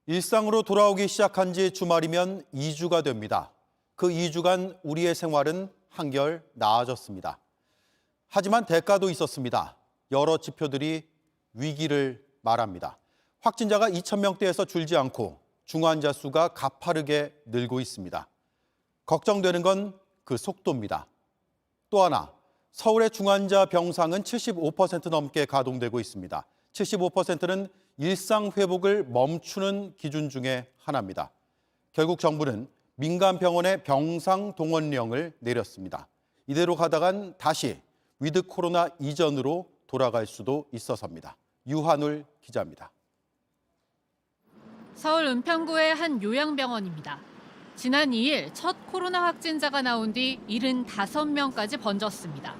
일상으로 돌아오기 시작한 지 주말이면 2주가 됩니다. 그 2주간 우리의 생활은 한결 나아졌습니다. 하지만 대가도 있었습니다. 여러 지표들이 위기를 말합니다. 확진자가 2,000명대에서 줄지 않고 중환자 수가 가파르게 늘고 있습니다. 걱정되는 건 그 속도입니다. 또 하나, 서울의 중환자 병상은 75% 넘게 가동되고 있습니다. 75%는 일상 회복을 멈추는 기준 중에 하나입니다. 결국 정부는 민간 병원의 병상 동원령을 내렸습니다. 이대로 가다간 다시 위드 코로나 이전으로 돌아갈 수도 있어서입니다. 유한울 기자입니다. 서울 은평구의 한 요양병원입니다. 지난 2일 첫 코로나 확진자가 나온 뒤 75명까지 번졌습니다.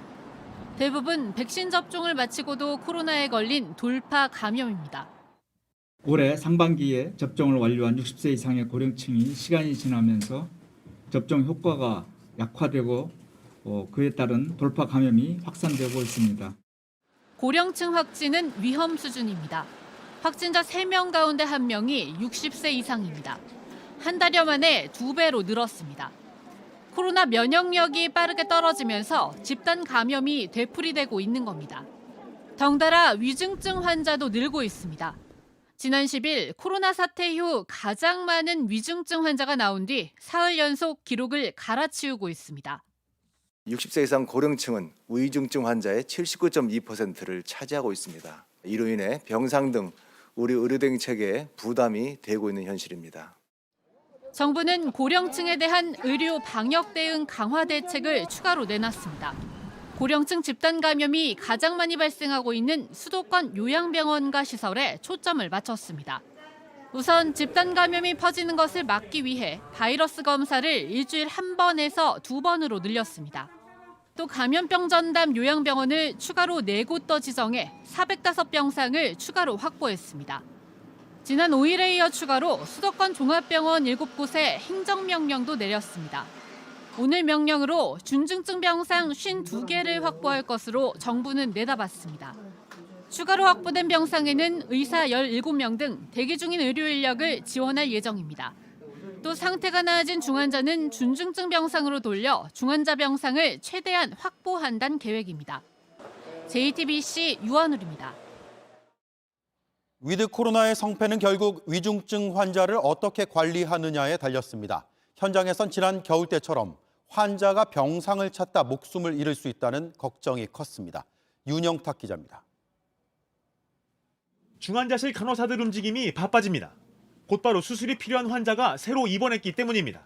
대부분 백신 접종을 마치고도 코로나에 걸린 돌파 감염입니다. 올해 상반기에 접종을 완료한 60세 이상의 고령층이 시간이 지나면서 접종 효과가 약화되고 그에 따른 돌파 감염이 확산되고 있습니다. 고령층 확진은 위험 수준입니다. 확진자 3명 가운데 1명이 60세 이상입니다. 한 달여 만에 2배로 늘었습니다. 코로나 면역력이 빠르게 떨어지면서 집단 감염이 되풀이되고 있는 겁니다. 덩달아 위중증 환자도 늘고 있습니다. 지난 10일 코로나 사태 이후 가장 많은 위중증 환자가 나온 뒤 사흘 연속 기록을 갈아치우고 있습니다. 60세 이상 고령층은 위중증 환자의 79.2%를 차지하고 있습니다. 이로 인해 병상 등 우리 의료대응 체계에 부담이 되고 있는 현실입니다. 정부는 고령층에 대한 의료 방역 대응 강화 대책을 추가로 내놨습니다. 고령층 집단 감염이 가장 많이 발생하고 있는 수도권 요양병원과 시설에 초점을 맞췄습니다. 우선 집단 감염이 퍼지는 것을 막기 위해 바이러스 검사를 일주일 1번에서 2번으로 늘렸습니다. 또 감염병 전담 요양병원을 추가로 4곳 더 지정해 405병상을 추가로 확보했습니다. 지난 5일에 이어 추가로 수도권 종합병원 7곳에 행정명령도 내렸습니다. 오늘 명령으로 준중증 병상 52개를 확보할 것으로 정부는 내다봤습니다. 추가로 확보된 병상에는 의사 17명 등 대기 중인 의료 인력을 지원할 예정입니다. 또 상태가 나아진 중환자는 준중증 병상으로 돌려 중환자 병상을 최대한 확보한다는 계획입니다. JTBC 유한울입니다. 위드 코로나의 성패는 결국 위중증 환자를 어떻게 관리하느냐에 달렸습니다. 현장에선 지난 겨울 때처럼 환자가 병상을 찾다 목숨을 잃을 수 있다는 걱정이 컸습니다. 윤영탁 기자입니다. 중환자실 간호사들 움직임이 바빠집니다. 곧바로 수술이 필요한 환자가 새로 입원했기 때문입니다.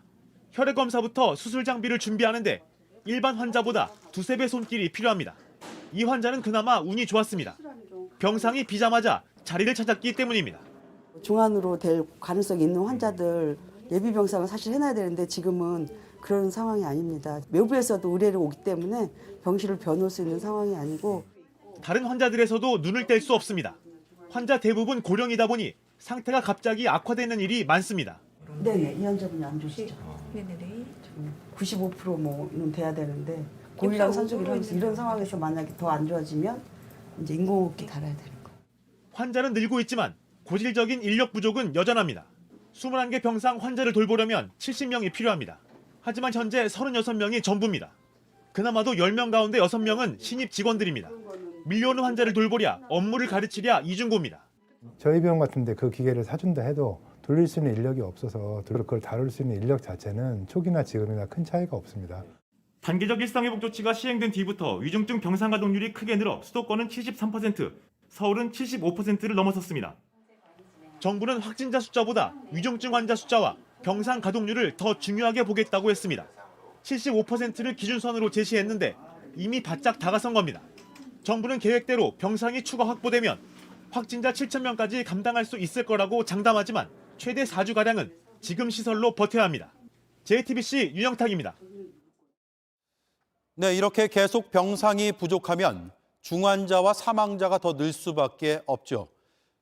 혈액 검사부터 수술 장비를 준비하는데 일반 환자보다 2~3배 손길이 필요합니다. 이 환자는 그나마 운이 좋았습니다. 병상이 비자마자 자리를 찾았기 때문입니다. 중환으로 될 가능성이 있는 환자들 예비 병상을 사실 해놔야 되는데 지금은 그런 상황이 아닙니다. 외부에서도 의뢰를 오기 때문에 병실을 비워놓을 수 있는 상황이 아니고 다른 환자들에서도 눈을 뗄 수 없습니다. 환자 대부분 고령이다 보니 상태가 갑자기 악화되는 일이 많습니다. 네네, 이 환자분이 안 좋으시죠? 네네네. 95%는 돼야 되는데 고혈당 산소기를 하면서 이런 상황에서 만약에 더 안 좋아지면 이제 인공호흡기 달아야 되는 거예요. 환자는 늘고 있지만 고질적인 인력 부족은 여전합니다. 21개 병상 환자를 돌보려면 70명이 필요합니다. 하지만 현재 36명이 전부입니다. 그나마도 10명 가운데 6명은 신입 직원들입니다. 밀려오는 환자를 돌보랴 업무를 가르치랴 이중고입니다. 저희 병원 같은데 그 기계를 사준다 해도 돌릴 수 있는 인력이 없어서 그걸 다룰 수 있는 인력 자체는 초기나 지금이나 큰 차이가 없습니다. 단계적 일상회복 조치가 시행된 뒤부터 위중증 병상 가동률이 크게 늘어 수도권은 73%, 서울은 75%를 넘어섰습니다. 정부는 확진자 숫자보다 위중증 환자 숫자와 병상 가동률을 더 중요하게 보겠다고 했습니다. 75%를 기준선으로 제시했는데 이미 바짝 다가선 겁니다. 정부는 계획대로 병상이 추가 확보되면 확진자 7,000명까지 감당할 수 있을 거라고 장담하지만 최대 4주가량은 지금 시설로 버텨야 합니다. JTBC 윤영탁입니다. 네, 이렇게 계속 병상이 부족하면 중환자와 사망자가 더 늘 수밖에 없죠.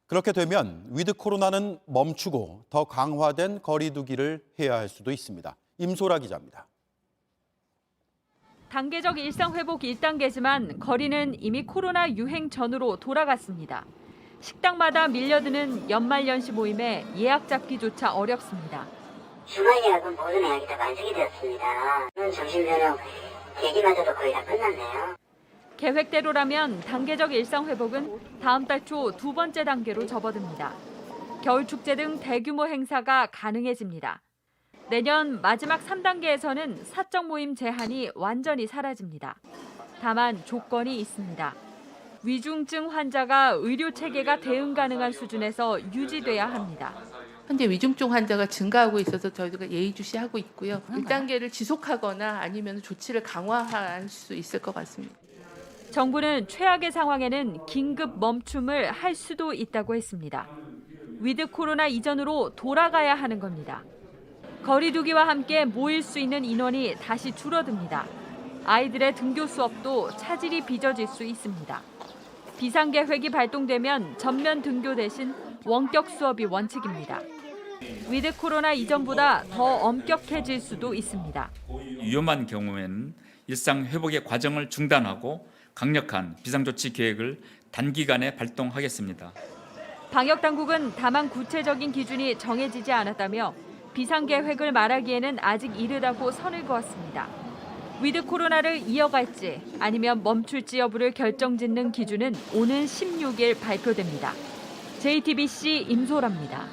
그렇게 되면 위드 코로나는 멈추고 더 강화된 거리 두기를 해야 할 수도 있습니다. 임소라 기자입니다. 단계적 일상 회복 1단계지만 거리는 이미 코로나 유행 전으로 돌아갔습니다. 식당마다 밀려드는 연말연시 모임에 예약 잡기조차 어렵습니다. 주말 예약은 모든 예약이 다 만석이 되었습니다. 점심 저녁 대기마저도 거의 다 끝났네요. 계획대로라면 단계적 일상 회복은 다음 달 초 2번째 단계로 접어듭니다. 겨울 축제 등 대규모 행사가 가능해집니다. 내년 마지막 3단계에서는 사적 모임 제한이 완전히 사라집니다. 다만 조건이 있습니다. 위중증 환자가 의료 체계가 대응 가능한 수준에서 유지돼야 합니다. 현재 위중증 환자가 증가하고 있어서 저희가 예의주시하고 있고요. 1단계를 지속하거나 아니면 조치를 강화할 수 있을 것 같습니다. 정부는 최악의 상황에는 긴급 멈춤을 할 수도 있다고 했습니다. 위드 코로나 이전으로 돌아가야 하는 겁니다. 거리 두기와 함께 모일 수 있는 인원이 다시 줄어듭니다. 아이들의 등교 수업도 차질이 빚어질 수 있습니다. 비상계획이 발동되면 전면 등교 대신 원격 수업이 원칙입니다. 위드 코로나 이전보다 더 엄격해질 수도 있습니다. 위험한 경우에는 일상 회복의 과정을 중단하고 강력한 비상조치 계획을 단기간에 발동하겠습니다. 방역당국은 다만 구체적인 기준이 정해지지 않았다며 비상계획을 말하기에는 아직 이르다고 선을 그었습니다. 위드 코로나를 이어갈지 아니면 멈출지 여부를 결정짓는 기준은 오는 16일 발표됩니다. JTBC 임소라입니다.